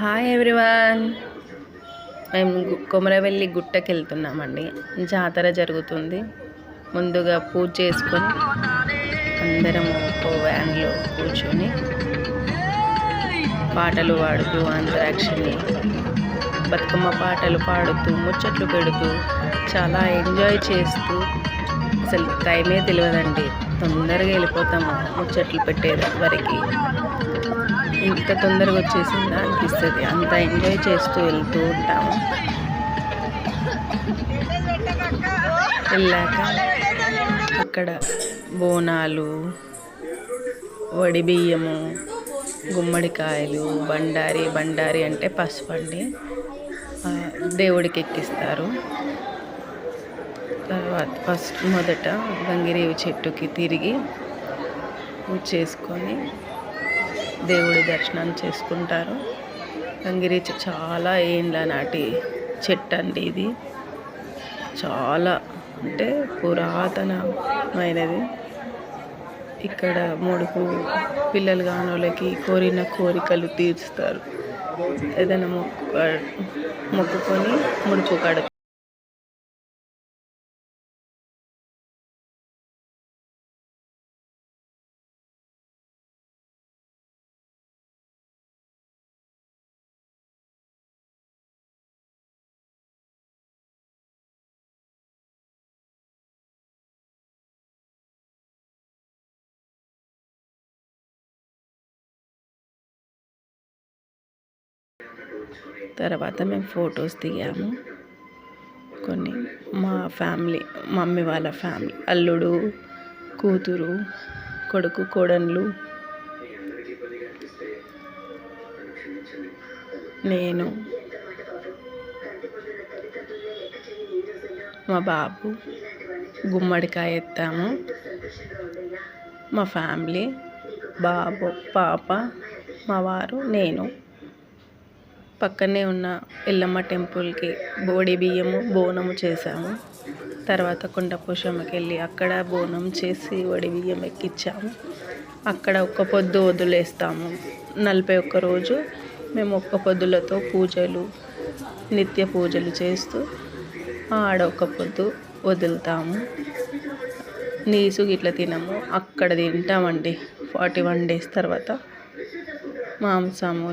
Hi everyone. మేము కొమరవెల్లి గుట్టకి వెళ్తున్నామండి. జాతర జరుగుతుంది. ముందుగా పూజ చేసుకొని అందరం ఒక వ్యాన్లో కూర్చొని పాటలు పాడుతూ అంతరాక్షిని బతుకమ్మ పాటలు పాడుతూ ముచ్చట్లు పెడుతూ చాలా ఎంజాయ్ చేస్తూ అసలు టైమే తెలియదండి. తొందరగా వెళ్ళిపోతాము ముచ్చట్లు పెట్టేది వరకు. ఇంత తొందరగా వచ్చేసిందా అనిపిస్తుంది. అంత ఎంజాయ్ చేస్తూ వెళ్తూ ఉంటాము. వెళ్ళాక అక్కడ బోనాలు, వడి బియ్యము, గుమ్మడికాయలు, బండారి అంటే పసుపు అండి, దేవుడికి ఎక్కిస్తారు. తర్వాత మొదట గంగిరేవి చెట్టుకి తిరిగి పూజ చేసుకొని దేవుడి దర్శనం చేసుకుంటారు. గంగిరేవి చెట్టు చాలా ఏండ్ల నాటి చెట్టు అండి. ఇది చాలా అంటే పురాతనమైనది. ఇక్కడ ముడుపు పిల్లలు కాని వాళ్ళకి కోరిన కోరికలు తీరుస్తారు. ఏదైనా మొక్కుకొని ముడుపు కడతారు. తర్వాత మేము ఫొటోస్ దిగాము కొన్ని. మా ఫ్యామిలీ, మమ్మీ వాళ్ళ ఫ్యామిలీ, అల్లుడు, కూతురు, కొడుకు, కోడళ్ళు, నేను, మా బాబు గుమ్మడికాయ ఎత్తాము. మా ఫ్యామిలీ, బాబు, పాప, మా వారు, నేను. పక్కనే ఉన్న ఎల్లమ్మ టెంపుల్కి బోడి బియ్యము బోనము చేసాము. తర్వాత కొండపోషమ్మకి వెళ్ళి అక్కడ బోనం చేసి వడి బియ్యం ఎక్కించాము. అక్కడ ఒక్క పొద్దు వదిలేస్తాము. 41 రోజు మేము ఒక్క పొద్దులతో పూజలు, నిత్య పూజలు చేస్తూ ఆడ ఒక్క పొద్దు వదులుతాము. నీసు గిట్ల తినము, అక్కడ తింటామండి. 41 days తర్వాత మాంసము